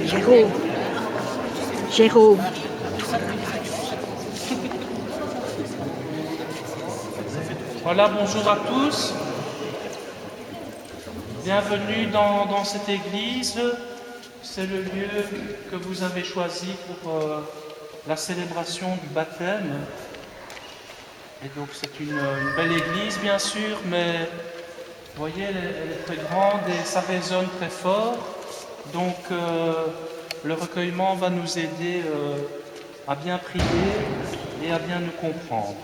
Jérôme. Jérôme. Voilà, bonjour à tous. Bienvenue dans cette église. C'est le lieu que vous avez choisi pour la célébration du baptême. Et donc c'est une belle église bien sûr, mais vous voyez, elle est très grande et ça résonne très fort. Donc le recueillement va nous aider à bien prier et à bien nous comprendre.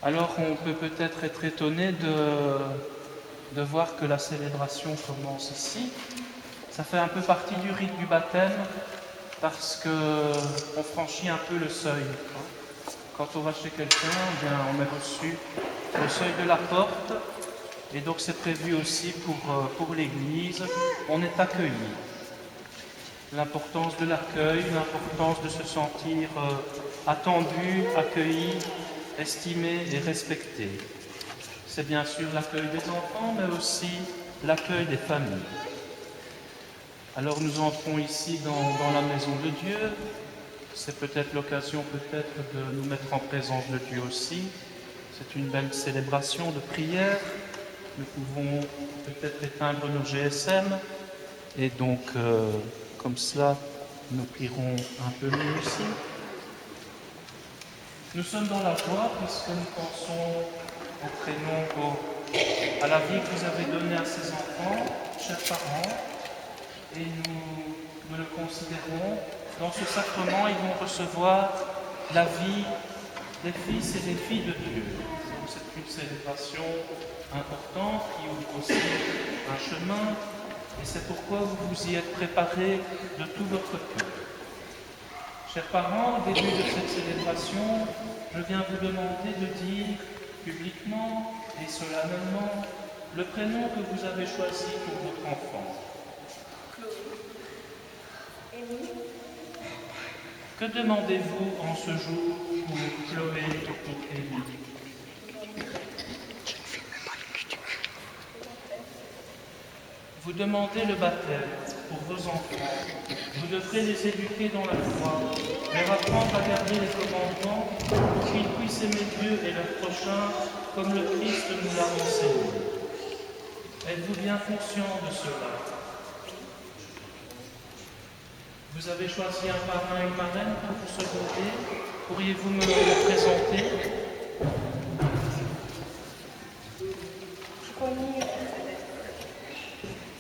Alors on peut peut-être être étonné de voir que la célébration commence ici. Ça fait un peu partie du rite du baptême parce qu'on franchit un peu le seuil. Quand on va chez quelqu'un, eh bien, on est reçu au seuil de la porte et donc c'est prévu aussi pour l'Église. On est accueilli. L'importance de l'accueil, l'importance de se sentir attendu, accueilli, estimé et respecté. C'est bien sûr l'accueil des enfants, mais aussi l'accueil des familles. Alors nous entrons ici dans la maison de Dieu. C'est peut-être l'occasion de nous mettre en présence de Dieu aussi. C'est une belle célébration de prière. Nous pouvons peut-être éteindre nos GSM et donc comme cela nous prierons un peu mieux aussi. Nous sommes dans la joie puisque nous pensons au prénom, à la vie que vous avez donnée à ces enfants, chers parents, et nous le considérons. Dans ce sacrement, ils vont recevoir la vie des fils et des filles de Dieu. Donc c'est une célébration importante qui ouvre aussi un chemin, et c'est pourquoi vous vous y êtes préparés de tout votre cœur. Chers parents, au début de cette célébration, je viens vous demander de dire publiquement et solennellement le prénom que vous avez choisi pour votre enfant. Que demandez-vous en ce jour pour Chloé et pour Émilie? Vous demandez le baptême pour vos enfants. Vous devrez les éduquer dans la foi, leur apprendre à garder les commandements pour qu'ils puissent aimer Dieu et leur prochain comme le Christ nous l'a enseigné. Êtes-vous bien conscient de cela? Vous avez choisi un parrain et une marraine pour vous seconder. Pourriez-vous me le présenter?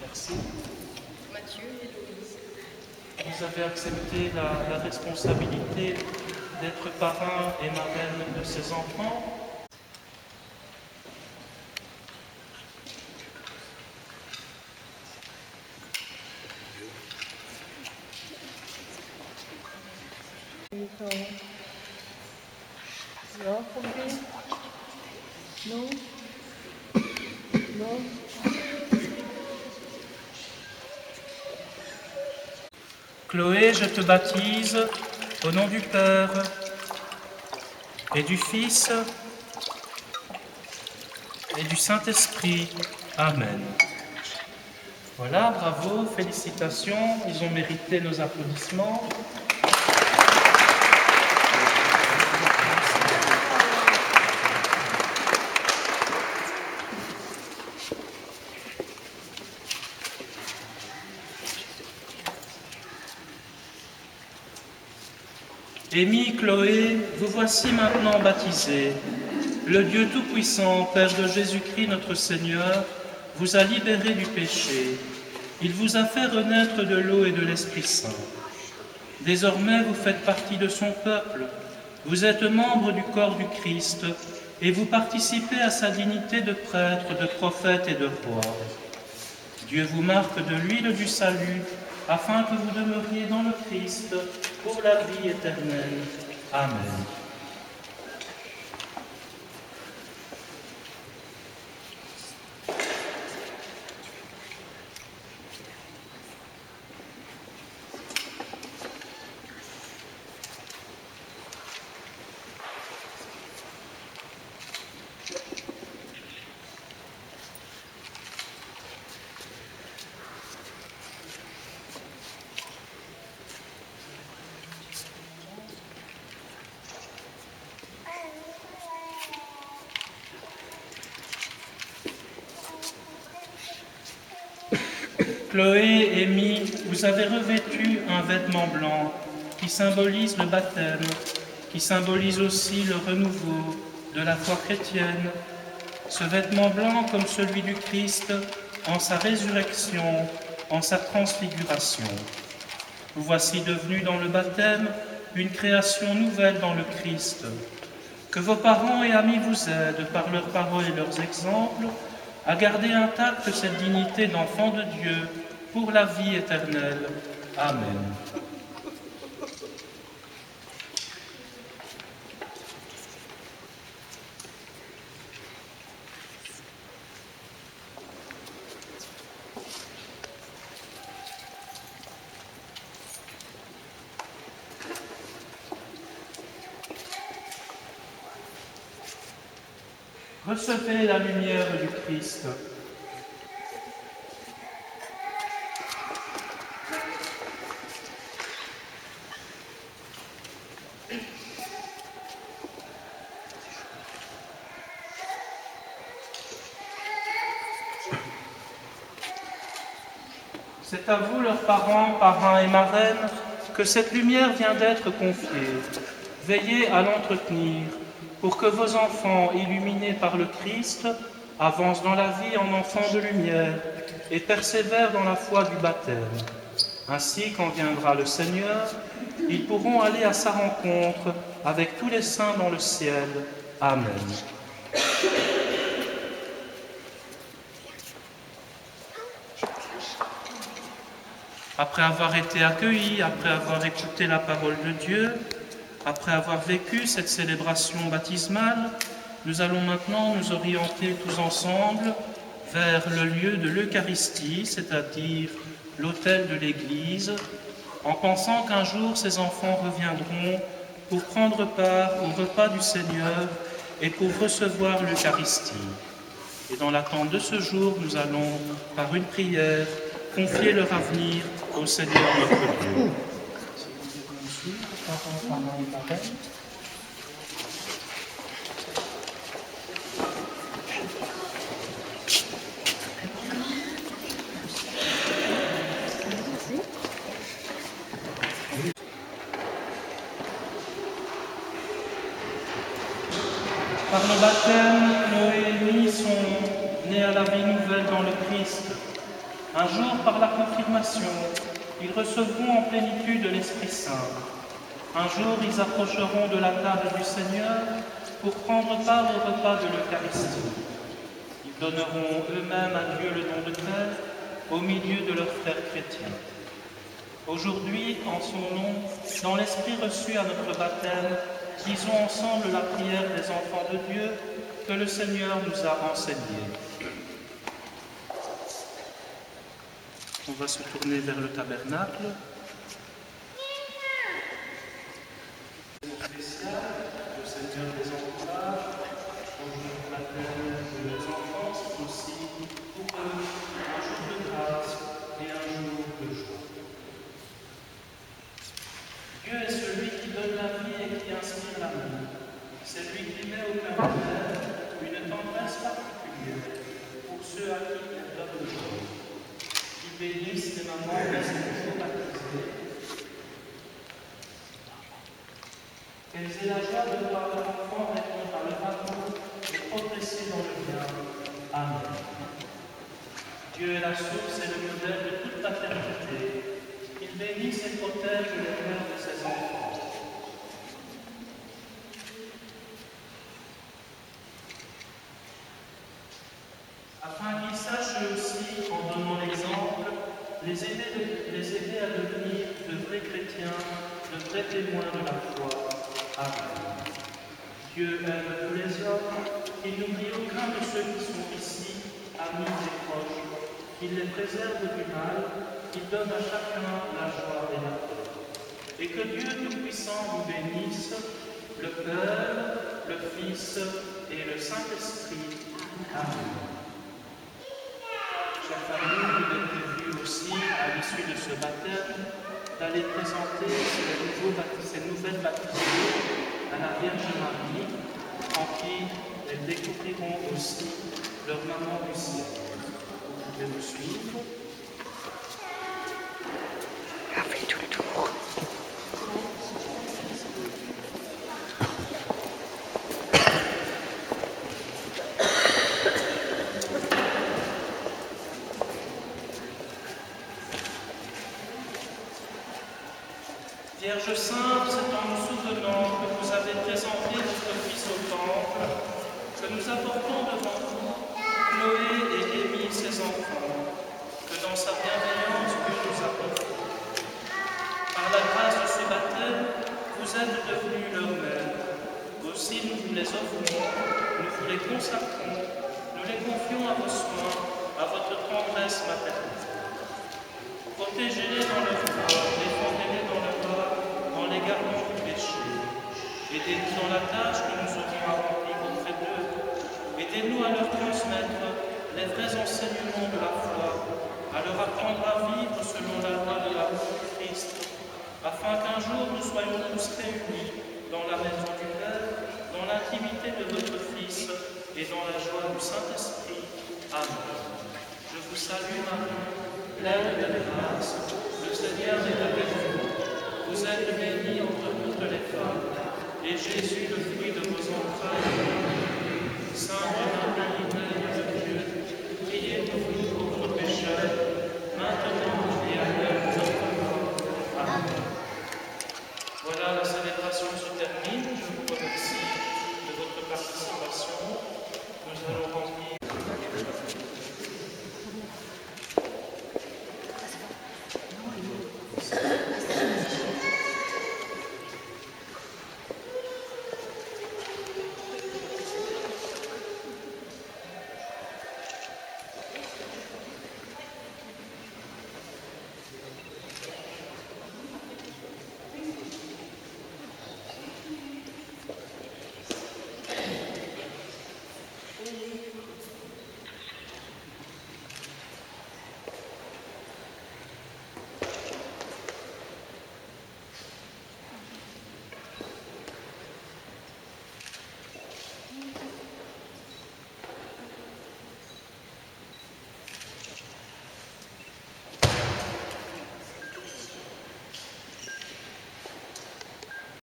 Merci. Mathieu et Louise. Vous avez accepté la responsabilité d'être parrain et marraine de ces enfants. Chloé, je te baptise au nom du Père et du Fils et du Saint-Esprit. Amen. Voilà, bravo, félicitations, ils ont mérité nos applaudissements. Émile, Chloé, vous voici maintenant baptisés. Le Dieu Tout-Puissant, Père de Jésus-Christ notre Seigneur, vous a libérés du péché. Il vous a fait renaître de l'eau et de l'Esprit Saint. Désormais, vous faites partie de son peuple. Vous êtes membres du corps du Christ et vous participez à sa dignité de prêtre, de prophète et de roi. Dieu vous marque de l'huile du salut afin que vous demeuriez dans le Christ pour la vie éternelle. Amen. Chloé, Amy, vous avez revêtu un vêtement blanc qui symbolise le baptême, qui symbolise aussi le renouveau de la foi chrétienne. Ce vêtement blanc comme celui du Christ en sa résurrection, en sa transfiguration. Vous voici devenus dans le baptême une création nouvelle dans le Christ. Que vos parents et amis vous aident par leurs paroles et leurs exemples à garder intacte cette dignité d'enfant de Dieu pour la vie éternelle. Amen. Recevez la lumière du Christ. C'est à vous, leurs parents, parrains et marraines, que cette lumière vient d'être confiée. Veillez à l'entretenir, pour que vos enfants, illuminés par le Christ, avancent dans la vie en enfants de lumière et persévèrent dans la foi du baptême. Ainsi, quand viendra le Seigneur, ils pourront aller à sa rencontre avec tous les saints dans le ciel. Amen. Après avoir été accueillis, après avoir écouté la parole de Dieu, après avoir vécu cette célébration baptismale, nous allons maintenant nous orienter tous ensemble vers le lieu de l'Eucharistie, c'est-à-dire l'autel de l'Église, en pensant qu'un jour ces enfants reviendront pour prendre part au repas du Seigneur et pour recevoir l'Eucharistie. Et dans l'attente de ce jour, nous allons, par une prière, confier leur avenir au Seigneur notre Dieu. Par le baptême, Chloé et Amy sont nés à la vie nouvelle dans le Christ. Un jour, par la confirmation, ils recevront en plénitude de l'Esprit Saint. Un jour, ils approcheront de la table du Seigneur pour prendre part au repas de l'Eucharistie. Ils donneront eux-mêmes à Dieu le nom de Père au milieu de leurs frères chrétiens. Aujourd'hui, en son nom, dans l'Esprit reçu à notre baptême, disons ensemble la prière des enfants de Dieu que le Seigneur nous a enseignée. On va se tourner vers le tabernacle. Spécial, le Seigneur les encourage, au jour de baptême de leurs enfants, c'est aussi pour eux un jour de grâce et un jour de joie. Dieu est celui qui donne la vie et qui inspire l'amour. C'est lui qui met au cœur de l'homme une tendresse particulière pour ceux à qui il donne le jour. Qui bénissent les mamans et les nouveaux baptisés. Qu'elles aient la joie de voir leur enfant répondre à leur amour et progresser dans le bien. Amen. Dieu est la source et le modèle de toute paternité. Il bénisse et protège les cœurs de ses enfants. Afin qu'ils sachent eux aussi, en donnant l'exemple, les aider à devenir de vrais chrétiens, de vrais témoins de la foi. Amen. Dieu aime tous les hommes, il n'oublie aucun de ceux qui sont ici, amis et proches. Il les préserve du mal, il donne à chacun la joie et la paix. Et que Dieu Tout-Puissant vous bénisse, le Père, le Fils et le Saint-Esprit. Amen. Chers familles, il est prévu aussi, à l'issue de ce baptême, d'aller présenter ces nouvelles baptisées à la Vierge Marie, en qui elles découvriront aussi leur maman du ciel. Vous pouvez me suivre. Vierge Sainte, c'est en nous souvenant que vous avez présenté votre Fils au Temple, que nous apportons devant vous Chloé et Émile, ses enfants, que dans sa bienveillance Dieu nous a confiés. Par la grâce de ce baptême, vous êtes devenus leur mère. Aussi nous vous les offrons, nous vous les consacrons, nous les confions à vos soins, à votre tendresse maternelle. Protégez-les dans leur foi, défendez-les dans leur loi, en les gardant du péché. Aidez-nous dans la tâche que nous aurons à remplir auprès d'eux. Aidez-nous à leur transmettre les vrais enseignements de la foi, à leur apprendre à vivre selon la loi de l'amour du Christ, afin qu'un jour nous soyons tous réunis dans la maison du Père, dans l'intimité de votre Fils et dans la joie du Saint-Esprit. Amen. Je vous salue Marie, pleine de grâce, le Seigneur est avec vous. Vous êtes bénie entre toutes les femmes, et Jésus, le fruit de vos entrailles, Sainte Marie, Mère de Dieu, priez pour nous pauvres pécheurs, maintenant